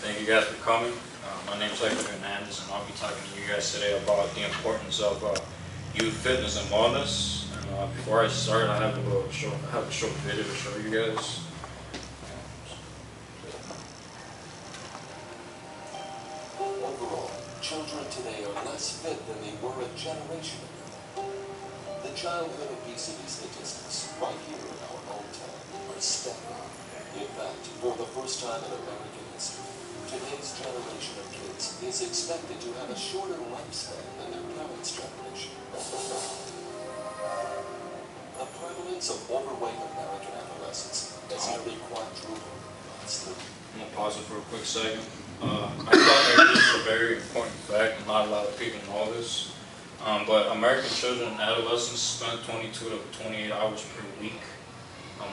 Thank you guys for coming. My name is Hector Hernandez, and I'll be talking to you guys today about the importance of youth fitness and wellness. And before I start, I have a short video to show you guys. Overall, children today are less fit than they were a generation ago. The childhood obesity statistics right here in our hometown are staggering. In fact, for the first time in American history, today's generation of kids is expected to have a shorter lifespan than their parents' generation. The prevalence of overweight American adolescents has nearly quadrupled in the last 30 years. I'm gonna pause it for a quick second. I thought that this is a very important fact, and not a lot of people know this. But American children and adolescents spend 22 to 28 hours per week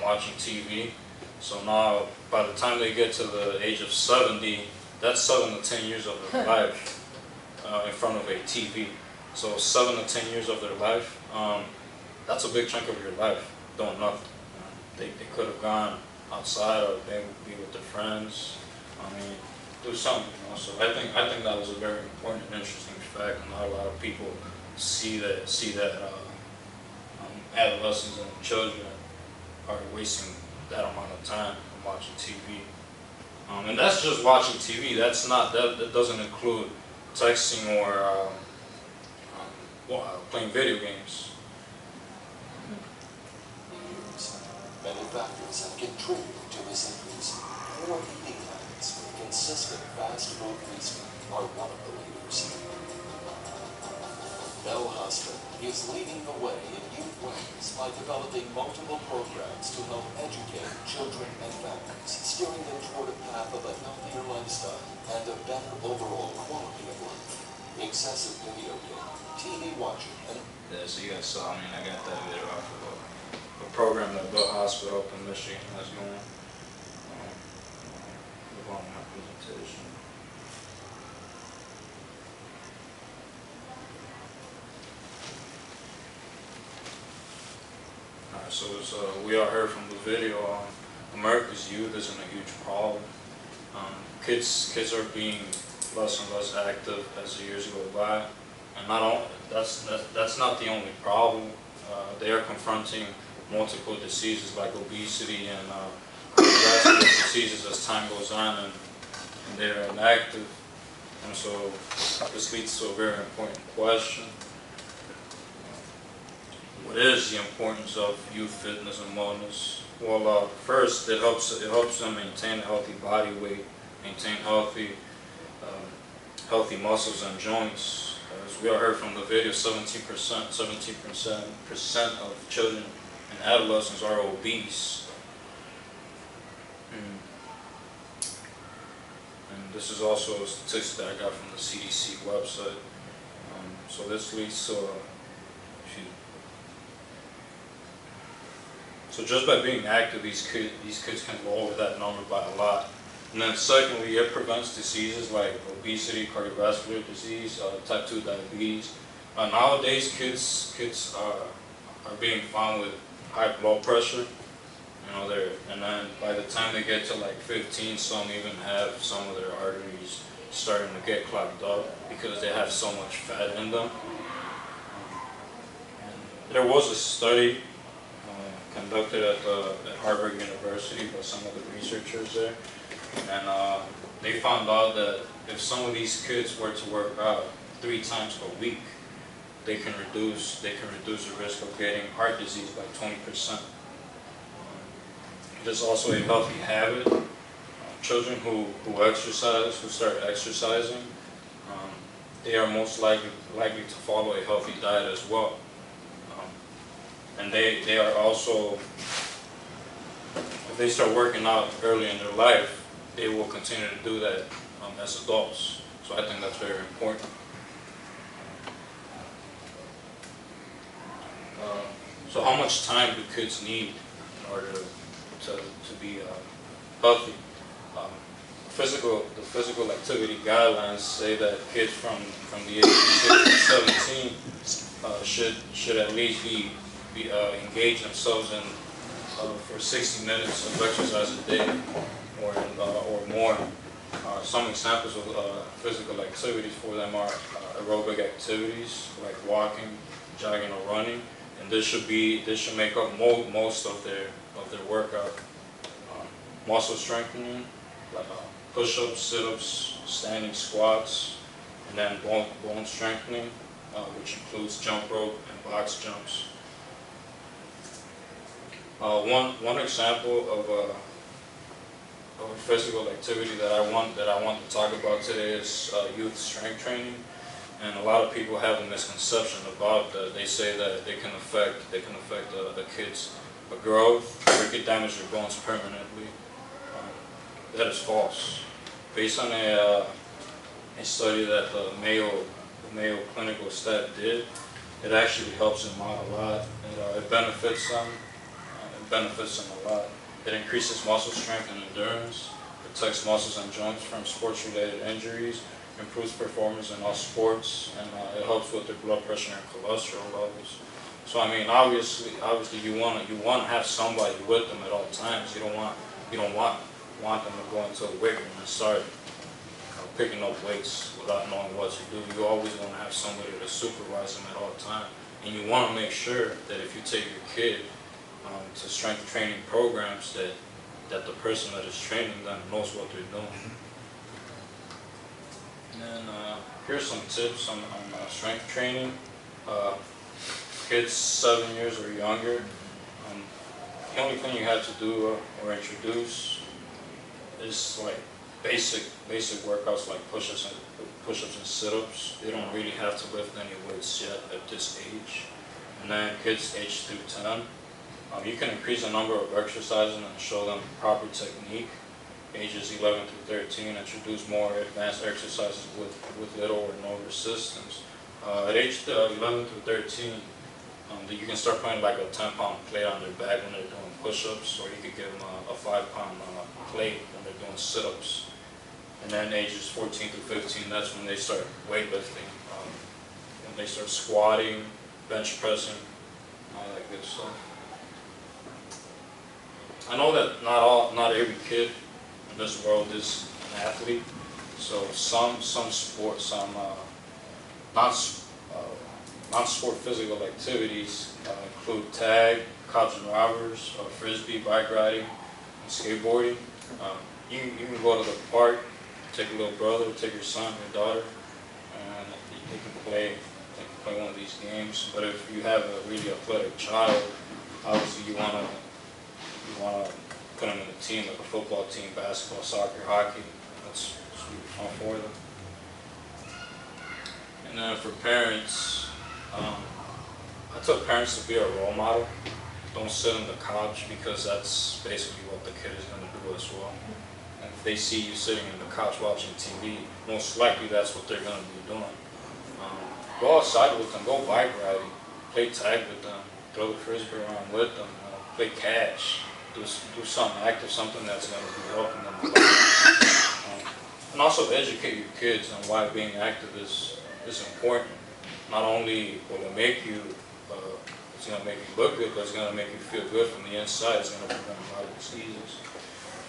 watching TV. So now, by the time they get to the age of 70, that's 7 to 10 years of their life in front of a TV. So 7 to 10 years of their life, that's a big chunk of your life doing nothing. They could have gone outside or they would be with their friends. I mean, do something, you know. So I think that was a very important and interesting fact, and not a lot of people see that adolescents and children are wasting that amount of time watching TV. And that's just watching TV. That doesn't include texting or playing video games. Many factors have contributed to this increase. Poor eating habits with consistent fast food feasting are one of the leaders. Bell Hospital is leading the way in youth wellness by developing multiple programs to help educate children and families, steering them toward a path of a healthier lifestyle and a better overall quality of life. Excessive video game, TV watching, and So you guys saw, I got that video off of a program that Bell Hospital up in Michigan has going. Move on my presentation. Alright, so we all heard from the video, America's youth isn't a huge problem. Kids are being less and less active as the years go by, and that's not the only problem. They are confronting multiple diseases like obesity and cardiovascular diseases as time goes on, and they're inactive. And so this leads to a very important question. What is the importance of youth fitness and wellness? Well, first, it helps them maintain a healthy body weight, maintain healthy muscles and joints. As we all heard from the video, 17% of children and adolescents are obese. And this is also a statistic that I got from the CDC website. So this leads to So just by being active, these kids can lower that number by a lot. And then secondly, it prevents diseases like obesity, cardiovascular disease, type 2 diabetes. Nowadays, kids are being found with high blood pressure. And then by the time they get to like 15, some even have some of their arteries starting to get clogged up because they have so much fat in them. And there was a study conducted at Harvard University by some of the researchers there, and they found out that if some of these kids were to work out 3 times a week, they can reduce the risk of getting heart disease by 20%. It is also a healthy habit. Children who start exercising, they are most likely to follow a healthy diet as well. And they are also, if they start working out early in their life, they will continue to do that as adults. So I think that's very important. So how much time do kids need in order to be healthy? The physical activity guidelines say that kids from the age of 6 to 17 should at least engage themselves in for 60 minutes of exercise a day or more. some examples of physical activities for them are aerobic activities like walking, jogging, or running, and this should make up most of their workout. Muscle strengthening, like push-ups, sit-ups, standing squats, and then bone strengthening, which includes jump rope and box jumps. One example of a physical activity that I want to talk about today is youth strength training. And a lot of people have a misconception about that. They say that they can affect the kids' growth, or it could damage their bones permanently. That is false. Based on a study that the Mayo Clinical staff did, it actually helps them out a lot. It benefits them. It benefits them a lot. It increases muscle strength and endurance, protects muscles and joints from sports-related injuries, improves performance in all sports, and it helps with their blood pressure and cholesterol levels. So I mean, obviously, you want to have somebody with them at all times. You don't want them to go into a weight room and start picking up weights without knowing what to do. You always want to have somebody to supervise them at all times, and you want to make sure that if you take your kid to strength training programs, that the person that is training them knows what they're doing. And then here's some tips on strength training. Kids 7 years or younger, the only thing you have to do or introduce is like basic workouts like push-ups and sit-ups. They don't really have to lift any weights yet at this age. And then kids age through 10, you can increase the number of exercises and show them proper technique. Ages 11 through 13, introduce more advanced exercises with little or no resistance. At age 11 through 13, you can start putting like a 10-pound plate on their back when they're doing push-ups, or you could give them a 5-pound plate when they're doing sit-ups. And then ages 14 through 15, that's when they start weightlifting. When they start squatting, bench pressing, all that good stuff. I know that not every kid in this world is an athlete. So some non-sport physical activities include tag, cops and robbers, frisbee, bike riding, and skateboarding. You can go to the park, take your little brother, take your son, your daughter, and they can play one of these games. But if you have a really athletic child, obviously you wanna put them in a team, like a football team, basketball, soccer, hockey. That's really fun for them. And then for parents, I tell parents to be a role model. Don't sit on the couch, because that's basically what the kid is going to do as well. And if they see you sitting on the couch watching TV, most likely that's what they're going to be doing. Go outside with them, go bike riding, play tag with them, throw the frisbee around with them, play catch, do something active, something that's going to be helping them a lot. And also educate your kids on why being active is important. Not only will it make you, it's going to make you look good, but it's going to make you feel good from the inside. It's going to prevent a lot of diseases.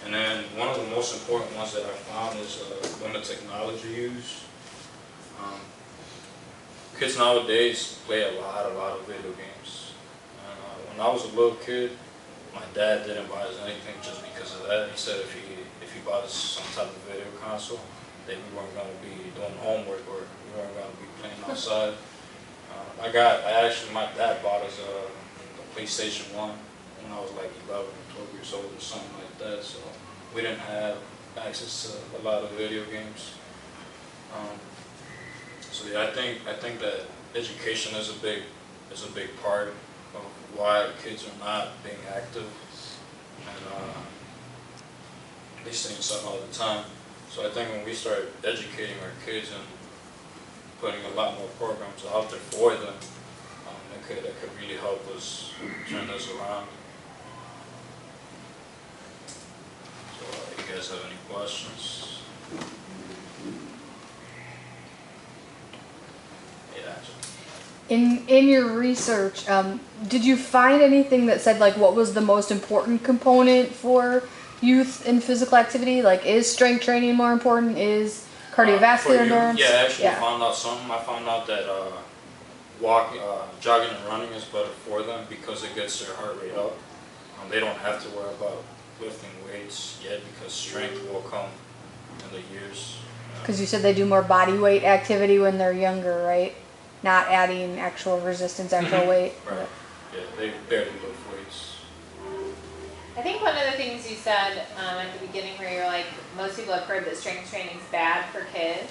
And then one of the most important ones that I found is limit technology use. Kids nowadays play a lot of video games. And, when I was a little kid, my dad didn't buy us anything just because of that. He said if he bought us some type of video console, that we weren't going to be doing homework, or we weren't going to be playing outside. My dad bought us a PlayStation 1 when I was like 11 or 12 years old or something like that. So we didn't have access to a lot of video games. So yeah, I think that education is a big part of why kids are not being active, and they stay inside all the time. So I think when we start educating our kids and putting a lot more programs out there for them, that could really help us turn this around. So if you guys have any questions? In your research, did you find anything that said like what was the most important component for youth in physical activity? Like, is strength training more important? Is cardiovascular For you, endurance? yeah, I actually found out something. I found out that jogging and running is better for them because it gets their heart rate up. They don't have to worry about lifting weights yet because strength will come in the years. Because you said they do more body weight activity when they're younger, right? Not adding actual resistance, actual weight. Right. Yeah, they barely lift weights. I think one of the things you said at the beginning where you're like, most people have heard that strength training is bad for kids.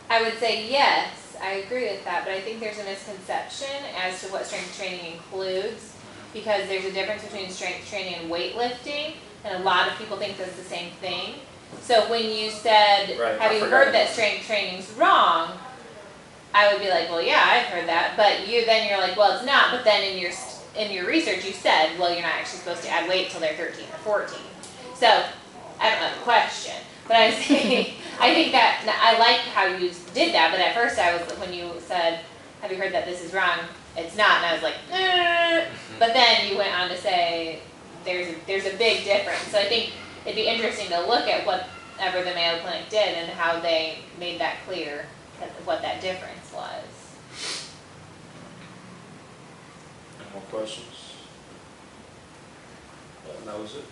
I would say yes, I agree with that, but I think there's a misconception as to what strength training includes because there's a difference between strength training and weightlifting, and a lot of people think that's the same thing. So when you said, have you heard that strength training's wrong? I would be like, well, yeah, I've heard that, but you're like, well, it's not. But then in your research, you said, well, you're not actually supposed to add weight until they're 13 or 14. So I don't know the question, but I think that I like how you did that. But at first, when you said, have you heard that this is wrong? It's not, and I was like, but then you went on to say there's a big difference. So I think it'd be interesting to look at whatever the Mayo Clinic did and how they made that clear, what that difference was. Any more questions? That was it.